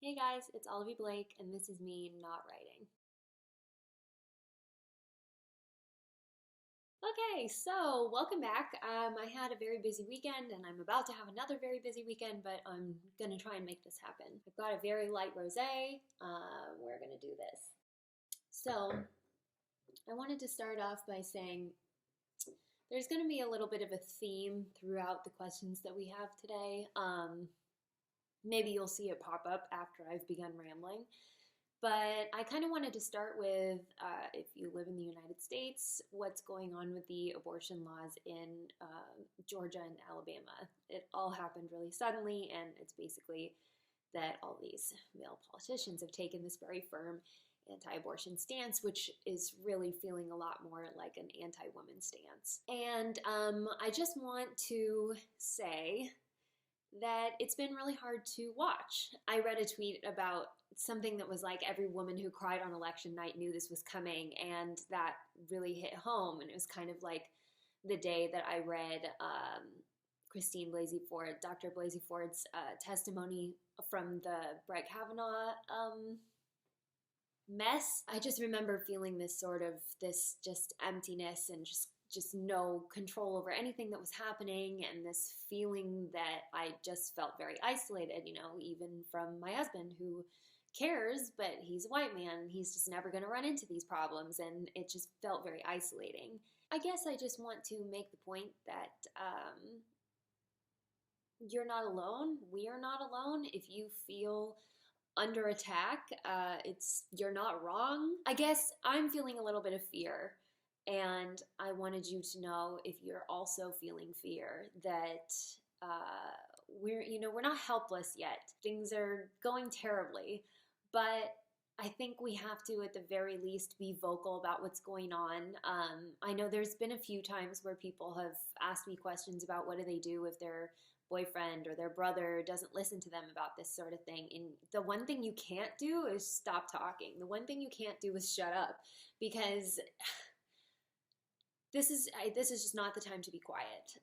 Hey guys, it's Olivie Blake, and this is me not writing. Okay, so welcome back. I had a very busy weekend, and I'm about to have another very busy weekend, but I'm gonna try and make this happen. I've got a very light rosé. We're gonna do this. So, I wanted to start off by saying there's gonna be a little bit of a theme throughout the questions that we have today. Maybe you'll see it pop up after I've begun rambling. But I kind of wanted to start with, if you live in the United States, what's going on with the abortion laws in Georgia and Alabama. It all happened really suddenly, and it's basically that all these male politicians have taken this very firm anti-abortion stance, which is really feeling a lot more like an anti-woman stance. And I just want to say that it's been really hard to watch. I read a tweet about something that was like every woman who cried on election night knew this was coming, and that really hit home. And it was kind of like the day that I read Dr. Blasey Ford's testimony from the Brett Kavanaugh mess. I just remember feeling this just emptiness and just no control over anything that was happening, and this feeling that I just felt very isolated, even from my husband, who cares, but he's a white man. He's just never going to run into these problems, and it just felt very isolating. I guess I just want to make the point that you're not alone. We are not alone. If you feel under attack, you're not wrong. I guess I'm feeling a little bit of fear. And I wanted you to know, if you're also feeling fear, that we're not helpless yet. Things are going terribly, but I think we have to, at the very least, be vocal about what's going on. I know there's been a few times where people have asked me questions about what do they do if their boyfriend or their brother doesn't listen to them about this sort of thing. And the one thing you can't do is stop talking. The one thing you can't do is shut up, because this is just not the time to be quiet.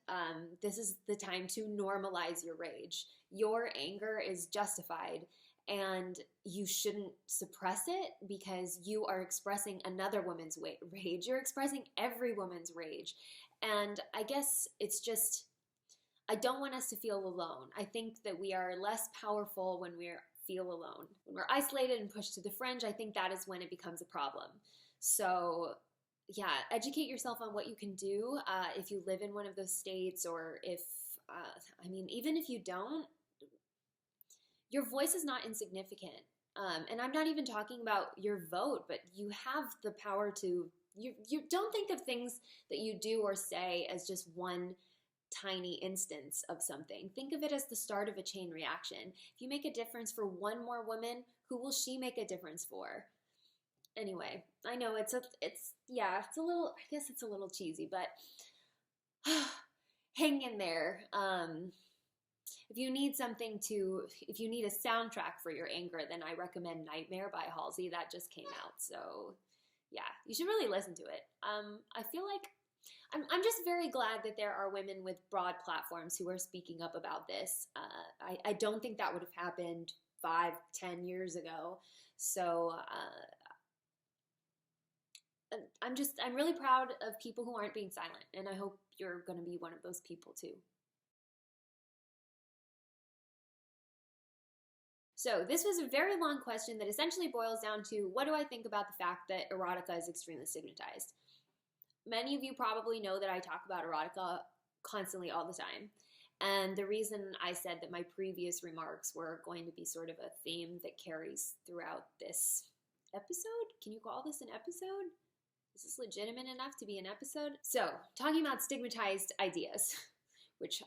This is the time to normalize your rage. Your anger is justified, and you shouldn't suppress it because you are expressing another woman's rage. You're expressing every woman's rage. And I guess it's just, I don't want us to feel alone. I think that we are less powerful when we feel alone. When we're isolated and pushed to the fringe, I think that is when it becomes a problem. So yeah, educate yourself on what you can do if you live in one of those states, or even if you don't, your voice is not insignificant. And I'm not even talking about your vote, but you have the power to, you don't think of things that you do or say as just one tiny instance of something. Think of it as the start of a chain reaction. If you make a difference for one more woman, who will she make a difference for? Anyway, I know it's a little, I guess it's a little cheesy, but hang in there. If you need a soundtrack for your anger, then I recommend Nightmare by Halsey. That just came out. So yeah, you should really listen to it. I feel like I'm just very glad that there are women with broad platforms who are speaking up about this. I don't think that would have happened 5-10 years ago. So I'm really proud of people who aren't being silent, and I hope you're going to be one of those people too. So this was a very long question that essentially boils down to, what do I think about the fact that erotica is extremely stigmatized? Many of you probably know that I talk about erotica constantly all the time. And the reason I said that my previous remarks were going to be sort of a theme that carries throughout this episode, can you call this an episode? Is this legitimate enough to be an episode? So, talking about stigmatized ideas, which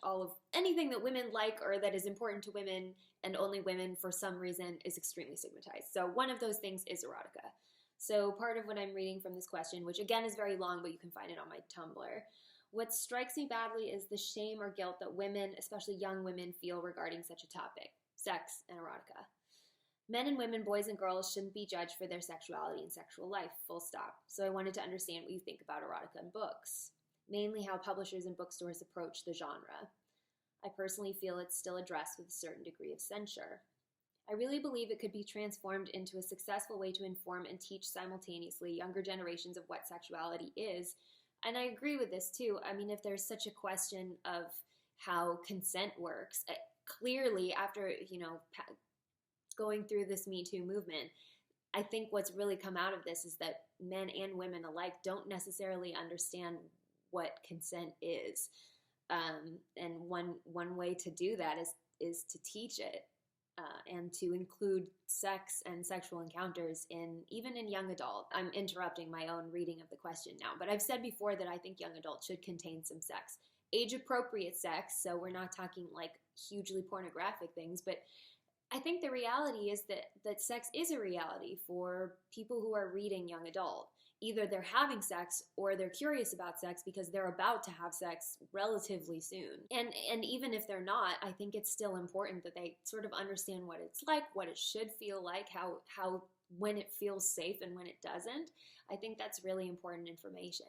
anything that women like or that is important to women and only women for some reason is extremely stigmatized. So one of those things is erotica. So part of what I'm reading from this question, which again is very long, but you can find it on my Tumblr. What strikes me badly is the shame or guilt that women, especially young women, feel regarding such a topic, sex and erotica. Men and women, boys and girls, shouldn't be judged for their sexuality and sexual life, full stop. So I wanted to understand what you think about erotica in books, mainly how publishers and bookstores approach the genre. I personally feel it's still addressed with a certain degree of censure. I really believe it could be transformed into a successful way to inform and teach simultaneously younger generations of what sexuality is. And I agree with this too. I mean, if there's such a question of how consent works, clearly after, going through this Me Too movement, I think what's really come out of this is that men and women alike don't necessarily understand what consent is. And one way to do that is to teach it. And to include sex and sexual encounters even in young adult. I'm interrupting my own reading of the question now, but I've said before that I think young adult should contain some sex. Age-appropriate sex, so we're not talking like hugely pornographic things, but I think the reality is that sex is a reality for people who are reading young adult. Either they're having sex or they're curious about sex because they're about to have sex relatively soon. And even if they're not, I think it's still important that they sort of understand what it's like, what it should feel like, how when it feels safe and when it doesn't. I think that's really important information.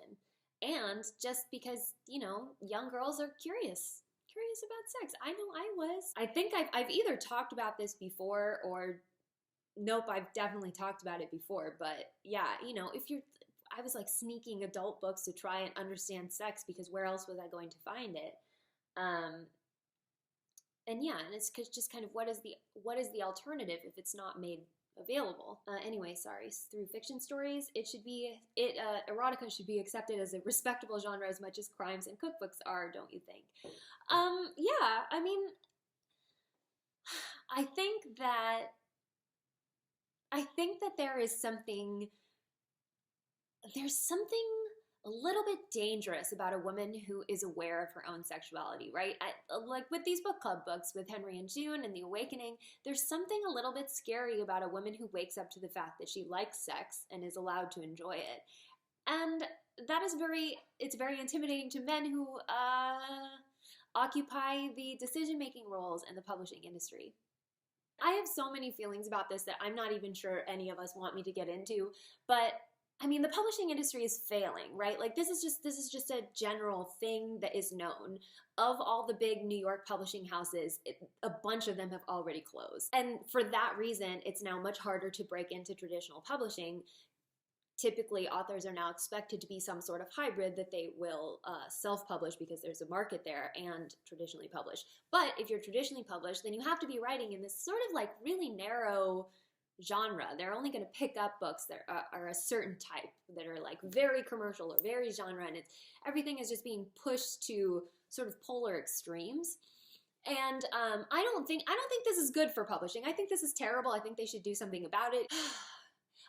And just because, young girls are curious about sex. I know I was. I think I've either talked about this before or nope, I've definitely talked about it before. But yeah, I was like sneaking adult books to try and understand sex because where else was I going to find it? And it's just kind of what is the alternative if it's not made available? Anyway, sorry. Through fiction stories, erotica should be accepted as a respectable genre as much as crimes and cookbooks are, don't you think? Yeah, I mean, I think that there's something a little bit dangerous about a woman who is aware of her own sexuality, right? Like with these book club books with Henry and June and The Awakening, there's something a little bit scary about a woman who wakes up to the fact that she likes sex and is allowed to enjoy it. And that is it's very intimidating to men who occupy the decision-making roles in the publishing industry. I have so many feelings about this that I'm not even sure any of us want me to get into, but I mean, the publishing industry is failing, right? Like this is just a general thing that is known. Of all the big New York publishing houses, a bunch of them have already closed. And for that reason, it's now much harder to break into traditional publishing. Typically, authors are now expected to be some sort of hybrid that they will self-publish because there's a market there and traditionally publish. But if you're traditionally published, then you have to be writing in this sort of like really narrow genre. They're only going to pick up books that are a certain type, that are like very commercial or very genre, and everything is just being pushed to sort of polar extremes. And I don't think this is good for publishing. I think this is terrible. I think they should do something about it.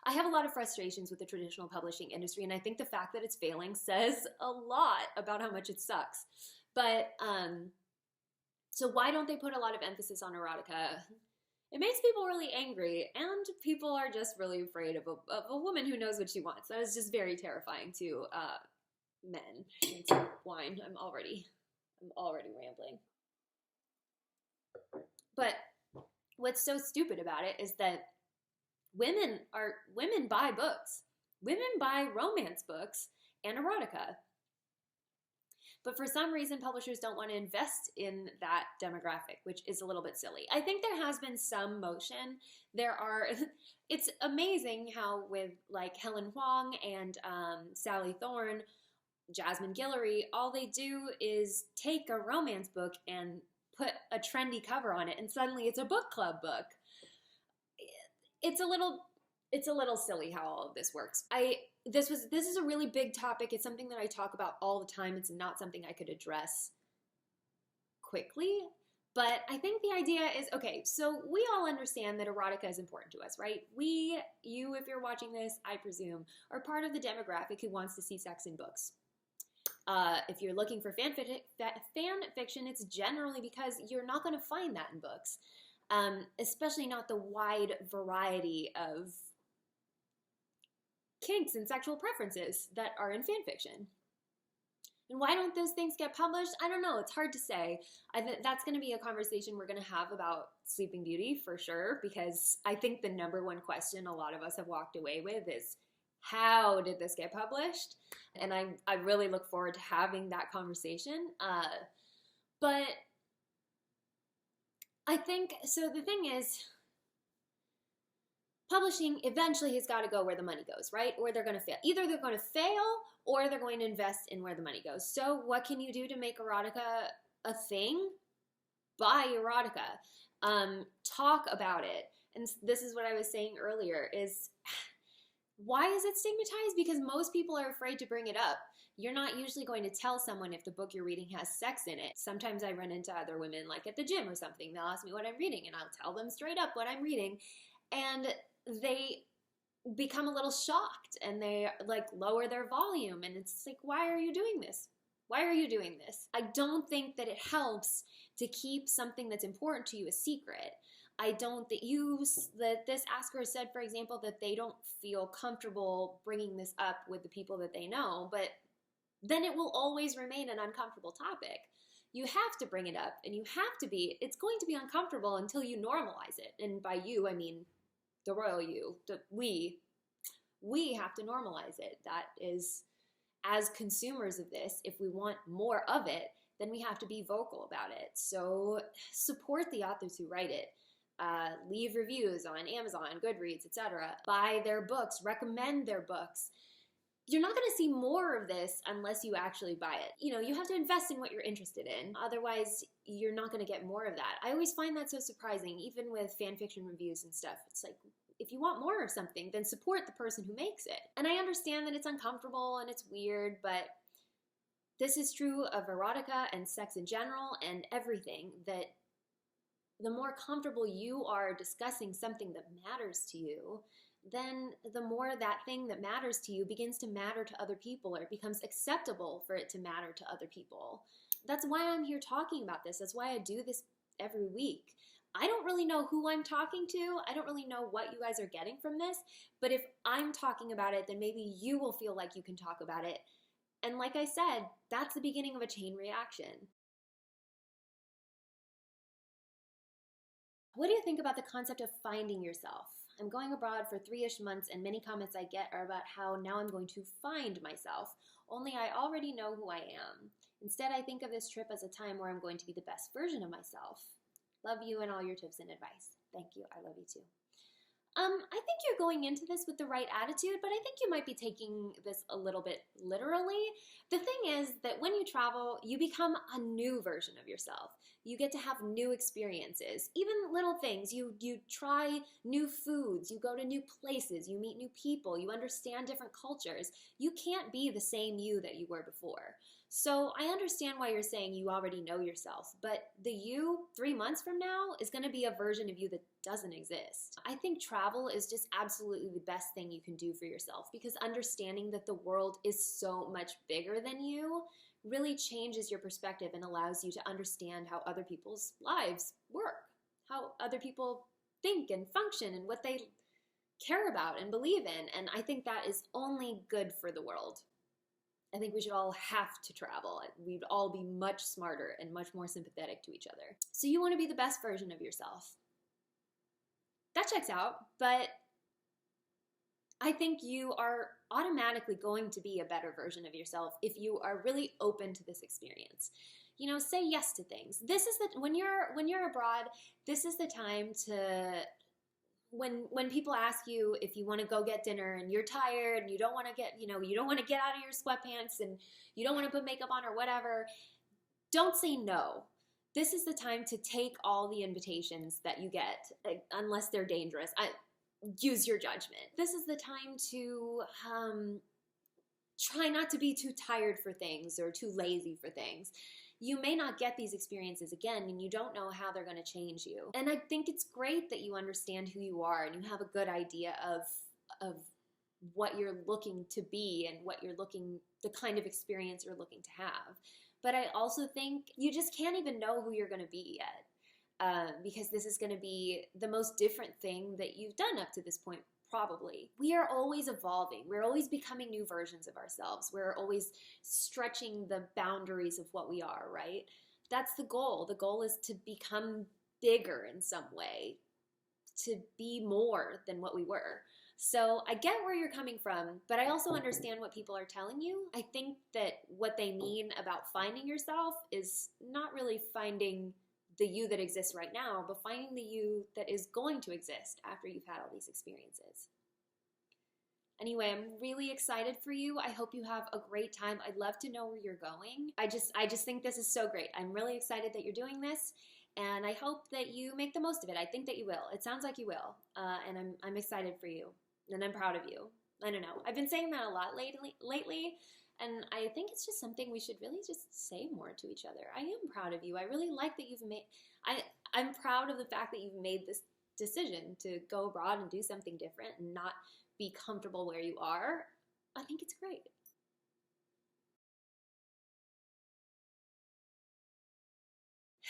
I have a lot of frustrations with the traditional publishing industry, and I think the fact that it's failing says a lot about how much it sucks. But so why don't they put a lot of emphasis on erotica? It makes people really angry, and people are just really afraid of a woman who knows what she wants. That is just very terrifying to men. Drink some wine. I'm already rambling. But what's so stupid about it is that women buy books. Women buy romance books and erotica. But for some reason, publishers don't want to invest in that demographic, which is a little bit silly. I think there has been some motion. It's amazing how with like Helen Huang and Sally Thorne, Jasmine Guillory, all they do is take a romance book and put a trendy cover on it, and suddenly it's a book club book. It's a little silly how all of this works. This is a really big topic. It's something that I talk about all the time. It's not something I could address quickly, but I think the idea is, okay, so we all understand that erotica is important to us, right? You, if you're watching this, I presume, are part of the demographic who wants to see sex in books. If you're looking for fan fiction, it's generally because you're not going to find that in books, especially not the wide variety of kinks and sexual preferences that are in fan fiction. And why don't those things get published? I don't know. It's hard to say. That's going to be a conversation we're going to have about Sleeping Beauty for sure, because I think the number one question a lot of us have walked away with is, how did this get published? And I really look forward to having that conversation. But I think, so the thing is, publishing eventually has got to go where the money goes, right? Or they're going to fail. Either they're going to fail or they're going to invest in where the money goes. So what can you do to make erotica a thing? Buy erotica. Talk about it. And this is what I was saying earlier is, why is it stigmatized? Because most people are afraid to bring it up. You're not usually going to tell someone if the book you're reading has sex in it. Sometimes I run into other women, like at the gym or something. They'll ask me what I'm reading, and I'll tell them straight up what I'm reading. And they become a little shocked, and they like lower their volume. And it's like, why are you doing this? Why are you doing this? I don't think that it helps to keep something that's important to you a secret. I don't think that this asker said, for example, that they don't feel comfortable bringing this up with the people that they know, but then it will always remain an uncomfortable topic. You have to bring it up, and it's going to be uncomfortable until you normalize it. And by you, I mean the royal you, we have to normalize it. That is, as consumers of this, if we want more of it, then we have to be vocal about it. So support the authors who write it. Leave reviews on Amazon, Goodreads, etc. Buy their books, recommend their books. You're not going to see more of this unless you actually buy it. You know, you have to invest in what you're interested in. Otherwise, you're not going to get more of that. I always find that so surprising, even with fan fiction reviews and stuff. It's like, if you want more of something, then support the person who makes it. And I understand that it's uncomfortable and it's weird, but this is true of erotica and sex in general and everything, that the more comfortable you are discussing something that matters to you, then the more that thing that matters to you begins to matter to other people, or it becomes acceptable for it to matter to other people. That's why I'm here talking about this. That's why I do this every week. I don't really know who I'm talking to. I don't really know what you guys are getting from this, but if I'm talking about it, then maybe you will feel like you can talk about it. And like I said, that's the beginning of a chain reaction. What do you think about the concept of finding yourself? I'm going abroad for 3-ish months, and many comments I get are about how now I'm going to find myself, only I already know who I am. Instead, I think of this trip as a time where I'm going to be the best version of myself. Love you and all your tips and advice. Thank you. I love you too. I think you're going into this with the right attitude, but I think you might be taking this a little bit literally. The thing is that when you travel, you become a new version of yourself. You get to have new experiences, even little things. You try new foods, you go to new places, you meet new people, you understand different cultures. You can't be the same you that you were before. So I understand why you're saying you already know yourself, but the you 3 months from now is going to be a version of you that doesn't exist. I think travel is just absolutely the best thing you can do for yourself, because understanding that the world is so much bigger than you really changes your perspective and allows you to understand how other people's lives work, how other people think and function and what they care about and believe in. And I think that is only good for the world. I think we should all have to travel. We'd all be much smarter and much more sympathetic to each other. So you want to be the best version of yourself. That checks out, but I think you are automatically going to be a better version of yourself if you are really open to this experience. You know, say yes to things. This is when you're abroad, this is the time to, when people ask you if you want to go get dinner and you're tired and you don't want to get, you don't want to get out of your sweatpants and you don't want to put makeup on or whatever, don't say no. This is the time to take all the invitations that you get, unless they're dangerous. Use your judgment. This is the time to try not to be too tired for things or too lazy for things. You may not get these experiences again, and you don't know how they're going to change you. And I think it's great that you understand who you are and you have a good idea of what you're looking to be and the kind of experience you're looking to have. But I also think you just can't even know who you're going to be yet, because this is going to be the most different thing that you've done up to this point. Probably. We are always evolving. We're always becoming new versions of ourselves. We're always stretching the boundaries of what we are, right? That's the goal. The goal is to become bigger in some way, to be more than what we were. So I get where you're coming from, but I also understand what people are telling you. I think that what they mean about finding yourself is not really finding the you that exists right now, but finding the you that is going to exist after you've had all these experiences. Anyway, I'm really excited for you. I hope you have a great time. I'd love to know where you're going. I just think this is so great. I'm really excited that you're doing this, and I hope that you make the most of it. I think that you will. It sounds like you will, and I'm excited for you, and I'm proud of you. I don't know. I've been saying that a lot lately, and I think it's just something we should really just say more to each other. I am proud of you. I really like that you've made. I'm proud of the fact that you've made this decision to go abroad and do something different and not be comfortable where you are. I think it's great.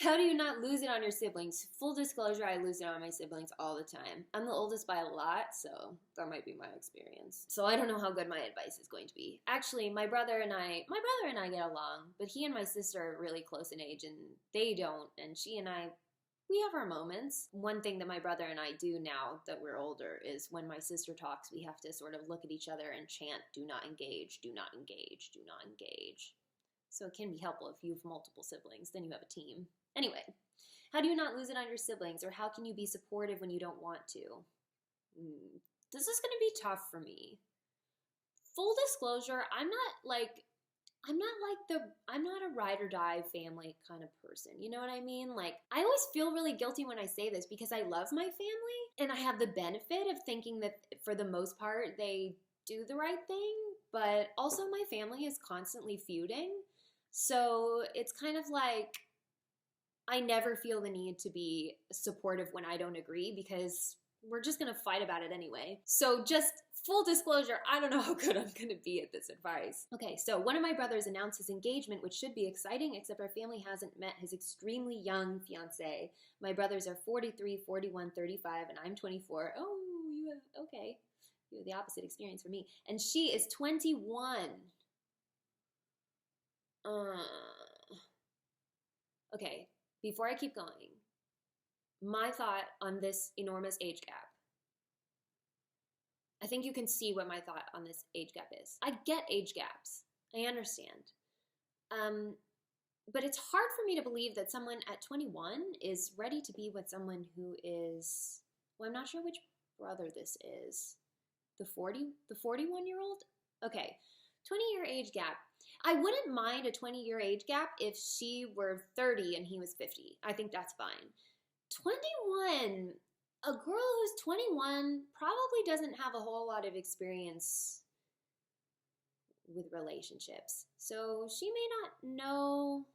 How do you not lose it on your siblings? Full disclosure, I lose it on my siblings all the time. I'm the oldest by a lot, so that might be my experience. So I don't know how good my advice is going to be. Actually, my brother and I get along, but he and my sister are really close in age, and they don't, and she and I, we have our moments. One thing that my brother and I do now that we're older is when my sister talks, we have to sort of look at each other and chant, do not engage, do not engage, do not engage. So it can be helpful if you have multiple siblings, then you have a team. Anyway, how do you not lose it on your siblings, or how can you be supportive when you don't want to? This is going to be tough for me. Full disclosure, I'm not a ride or die family kind of person. You know what I mean? Like, I always feel really guilty when I say this because I love my family and I have the benefit of thinking that for the most part they do the right thing, but also my family is constantly feuding. So it's kind of like I never feel the need to be supportive when I don't agree because we're just going to fight about it anyway. So just full disclosure, I don't know how good I'm going to be at this advice. Okay, so one of my brothers announced his engagement, which should be exciting, except our family hasn't met his extremely young fiancé. My brothers are 43, 41, 35, and I'm 24. Oh, okay. You have the opposite experience for me. And she is 21. Okay, before I keep going, my thought on this enormous age gap. I think you can see what my thought on this age gap is. I get age gaps. I understand. But it's hard for me to believe that someone at 21 is ready to be with someone who is, well, I'm not sure which brother this is. The 41-year-old? Okay, 20-year age gap. I wouldn't mind a 20-year age gap if she were 30 and he was 50. I think that's fine. 21, a girl who's 21 probably doesn't have a whole lot of experience with relationships. So she may not know.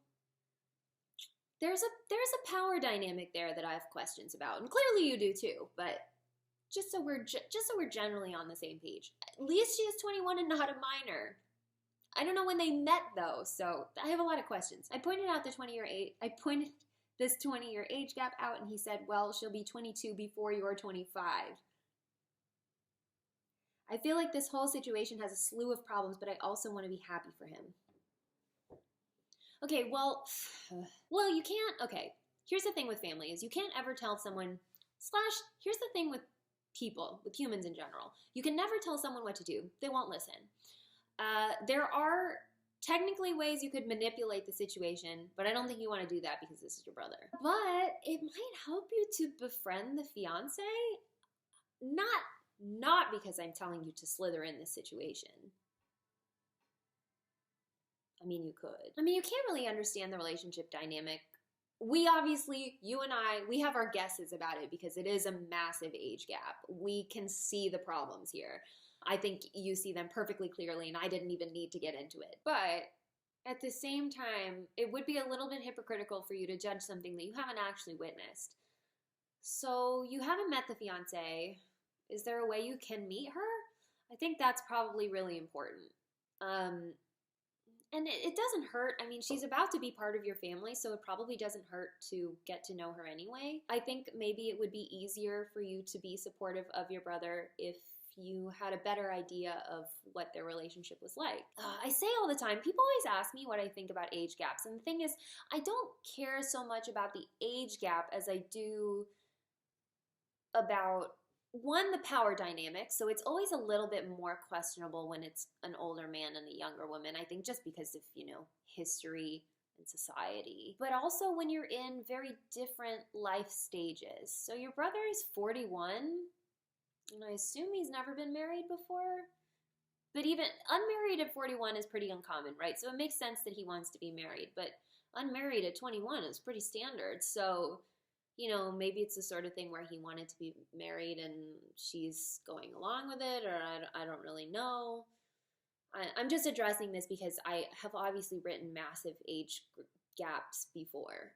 There's a power dynamic there that I have questions about, and clearly you do too, but just so we're generally on the same page. At least she is 21 and not a minor. I don't know when they met though, so I have a lot of questions. I pointed this 20-year age gap out, and he said, well, she'll be 22 before you're 25. I feel like this whole situation has a slew of problems, but I also want to be happy for him. Okay, well, you can't, okay, here's the thing with family is you can't ever tell someone, here's the thing with people, with humans in general. You can never tell someone what to do. They won't listen. There are technically ways you could manipulate the situation, but I don't think you want to do that because this is your brother. But it might help you to befriend the fiance. Not because I'm telling you to slither in this situation. I mean, you could. I mean, you can't really understand the relationship dynamic. We obviously, you and I, we have our guesses about it because it is a massive age gap. We can see the problems here. I think you see them perfectly clearly, and I didn't even need to get into it. But at the same time, it would be a little bit hypocritical for you to judge something that you haven't actually witnessed. So you haven't met the fiancé. Is there a way you can meet her? I think that's probably really important. And it doesn't hurt. I mean, she's about to be part of your family, so it probably doesn't hurt to get to know her anyway. I think maybe it would be easier for you to be supportive of your brother if you had a better idea of what their relationship was like. I say all the time, people always ask me what I think about age gaps. And the thing is, I don't care so much about the age gap as I do about, one, the power dynamic. So it's always a little bit more questionable when it's an older man and a younger woman. I think just because of, history and society, but also when you're in very different life stages. So your brother is 41, and I assume he's never been married before. But even unmarried at 41 is pretty uncommon, right? So it makes sense that he wants to be married, but unmarried at 21 is pretty standard. So, you know, maybe it's the sort of thing where he wanted to be married and she's going along with it, or I don't really know. I'm just addressing this because I have obviously written massive age gaps before.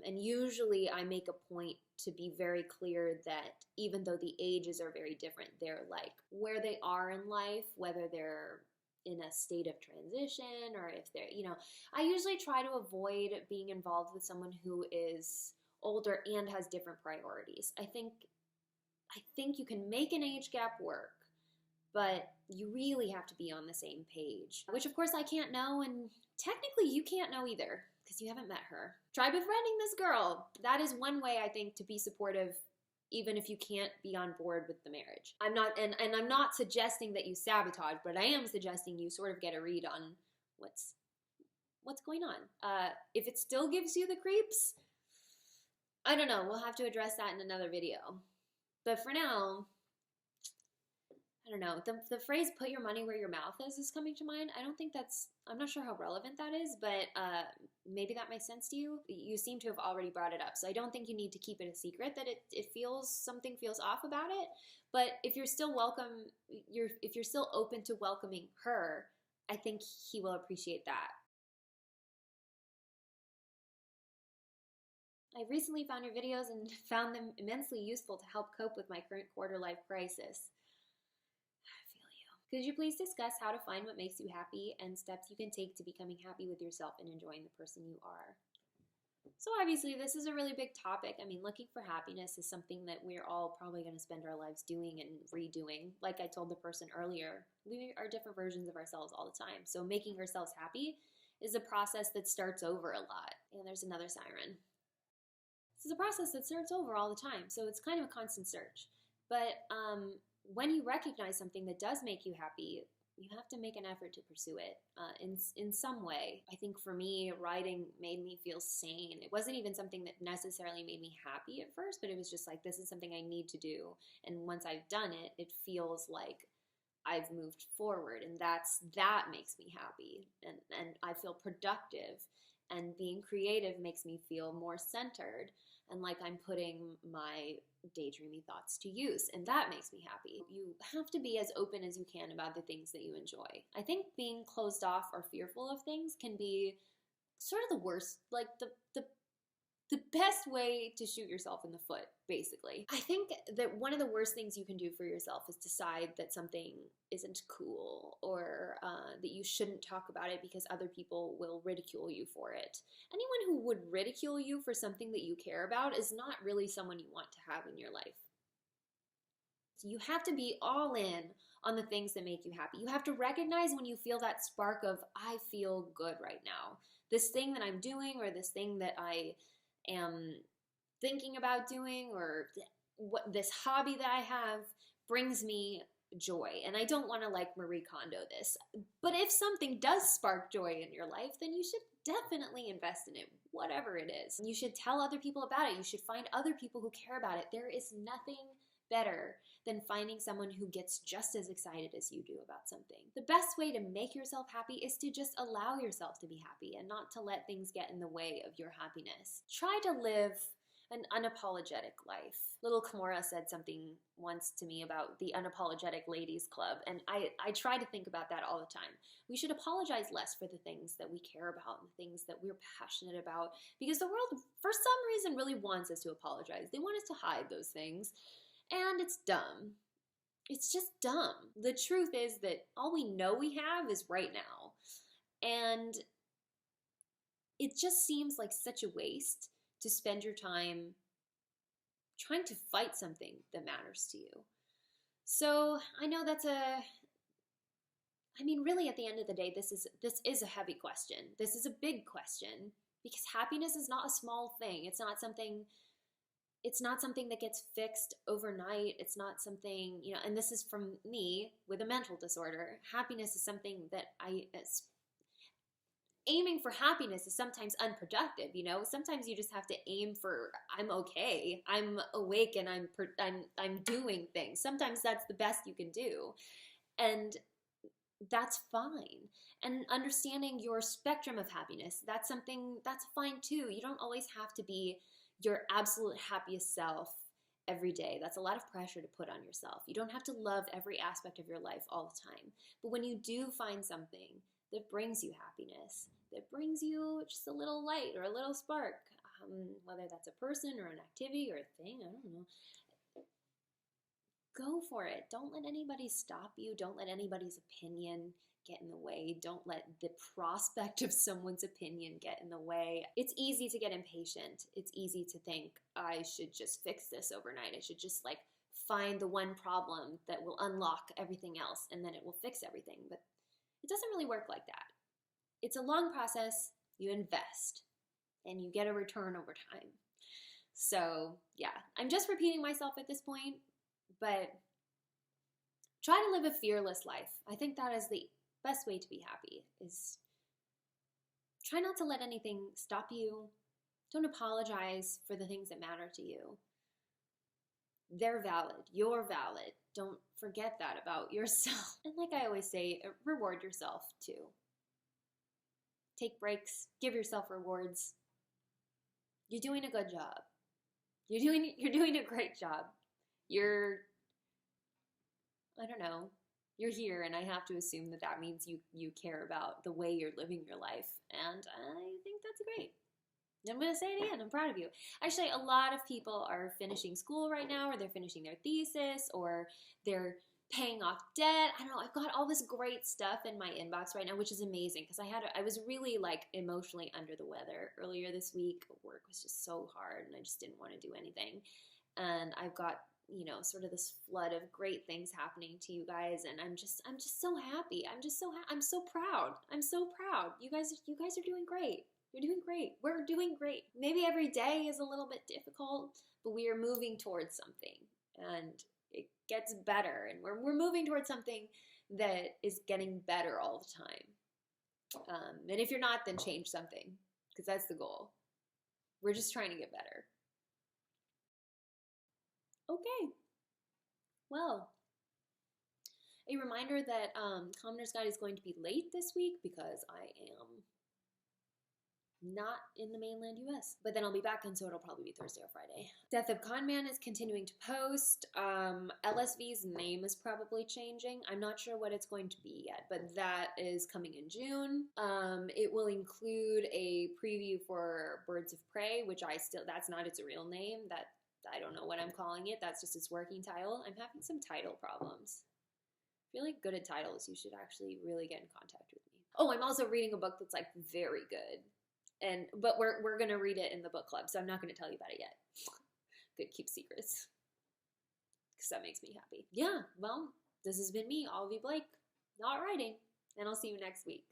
And usually I make a point to be very clear that even though the ages are very different, they're like where they are in life, whether they're in a state of transition or if they're, you know, I usually try to avoid being involved with someone who is older and has different priorities. I think you can make an age gap work, but you really have to be on the same page, which of course I can't know, and technically you can't know either because you haven't met her. Try befriending this girl. That is one way, I think, to be supportive, even if you can't be on board with the marriage. I'm not suggesting that you sabotage, but I am suggesting you sort of get a read on what's going on. If it still gives you the creeps, I don't know. We'll have to address that in another video. But for now, I don't know. The phrase "put your money where your mouth is" coming to mind. I'm not sure how relevant that is, but maybe that makes sense to you. You seem to have already brought it up, so I don't think you need to keep it a secret that something feels off about it. But if you're still if you're still open to welcoming her, I think he will appreciate that. I recently found your videos and found them immensely useful to help cope with my current quarter-life crisis. Could you please discuss how to find what makes you happy and steps you can take to becoming happy with yourself and enjoying the person you are? So obviously this is a really big topic. I mean, looking for happiness is something that we're all probably going to spend our lives doing and redoing. Like I told the person earlier, we are different versions of ourselves all the time. So making ourselves happy is a process that starts over a lot. And there's another siren. This is a process that starts over all the time. So it's kind of a constant search. But when you recognize something that does make you happy, you have to make an effort to pursue it in some way. I think for me, writing made me feel sane. It wasn't even something that necessarily made me happy at first, but it was just like, this is something I need to do. And once I've done it, it feels like I've moved forward, and that makes me happy. And I feel productive. And being creative makes me feel more centered and like I'm putting my daydreamy thoughts to use, and that makes me happy. You have to be as open as you can about the things that you enjoy. I think being closed off or fearful of things can be sort of the worst, like the best way to shoot yourself in the foot, basically. I think that one of the worst things you can do for yourself is decide that something isn't cool or that you shouldn't talk about it because other people will ridicule you for it. Anyone who would ridicule you for something that you care about is not really someone you want to have in your life. So you have to be all in on the things that make you happy. You have to recognize when you feel that spark of, I feel good right now. This thing that I'm doing, or this thing that I am thinking about doing, or what this hobby that I have brings me joy. And I don't want to like Marie Kondo this, but if something does spark joy in your life, then you should definitely invest in it, whatever it is. You should tell other people about it. You should find other people who care about it. There is nothing better than finding someone who gets just as excited as you do about something. The best way to make yourself happy is to just allow yourself to be happy and not to let things get in the way of your happiness. Try to live an unapologetic life. Little Kimura said something once to me about the unapologetic ladies club, and I try to think about that all the time. We should apologize less for the things that we care about and the things that we're passionate about, because the world, for some reason, really wants us to apologize. They want us to hide those things. And it's dumb. It's just dumb. The truth is that all we know we have is right now. And it just seems like such a waste to spend your time trying to fight something that matters to you. So I know really at the end of the day, this is a heavy question. This is a big question, because happiness is not a small thing. It's not something that gets fixed overnight. It's not something, and this is from me with a mental disorder. Happiness is something that aiming for happiness is sometimes unproductive, you know? Sometimes you just have to aim for, I'm okay, I'm awake, and I'm doing things. Sometimes that's the best you can do. And that's fine. And understanding your spectrum of happiness, that's something that's fine too. You don't always have to be your absolute happiest self every day. That's a lot of pressure to put on yourself. You don't have to love every aspect of your life all the time. But when you do find something that brings you happiness, that brings you just a little light or a little spark, whether that's a person or an activity or a thing, I don't know, go for it. Don't let anybody stop you. Don't let anybody's opinion get in the way. Don't let the prospect of someone's opinion get in the way. It's easy to get impatient. It's easy to think, I should just fix this overnight. I should just like find the one problem that will unlock everything else and then it will fix everything. But it doesn't really work like that. It's a long process. You invest and you get a return over time. So yeah, I'm just repeating myself at this point, but try to live a fearless life. I think that is the best way to be happy, is try not to let anything stop you. Don't apologize for the things that matter to you. They're valid. You're valid. Don't forget that about yourself. And like I always say, reward yourself too. Take breaks. Give yourself rewards. You're doing a good job. You're doing a great job. I don't know, you're here, and I have to assume that that means you care about the way you're living your life, and I think that's great. I'm going to say it again, I'm proud of you. Actually, a lot of people are finishing school right now, or they're finishing their thesis, or they're paying off debt. I don't know, I've got all this great stuff in my inbox right now, which is amazing, because I was really like emotionally under the weather earlier this week. Work was just so hard, and I just didn't want to do anything. And I've got, you know, sort of this flood of great things happening to you guys, and I'm just so happy. I'm so proud. I'm so proud. You guys are doing great. You're doing great. We're doing great. Maybe every day is a little bit difficult, but we are moving towards something, and it gets better, and we're moving towards something that is getting better all the time. And if you're not, then change something, because that's the goal. We're just trying to get better. Okay, well, a reminder that Commoner's Guide is going to be late this week because I am not in the mainland US. But then I'll be back, and so it'll probably be Thursday or Friday. Death of Conman is continuing to post. LSV's name is probably changing. I'm not sure what it's going to be yet, but that is coming in June. It will include a preview for Birds of Prey, which that's not its real name. I don't know what I'm calling it. That's just its working title. I'm having some title problems. If you're like good at titles, you should actually really get in contact with me. Oh, I'm also reading a book that's like very good. But we're gonna read it in the book club, so I'm not gonna tell you about it yet. Good, keep secrets. Because that makes me happy. Yeah, well, this has been me, Olivie Blake, not writing, and I'll see you next week.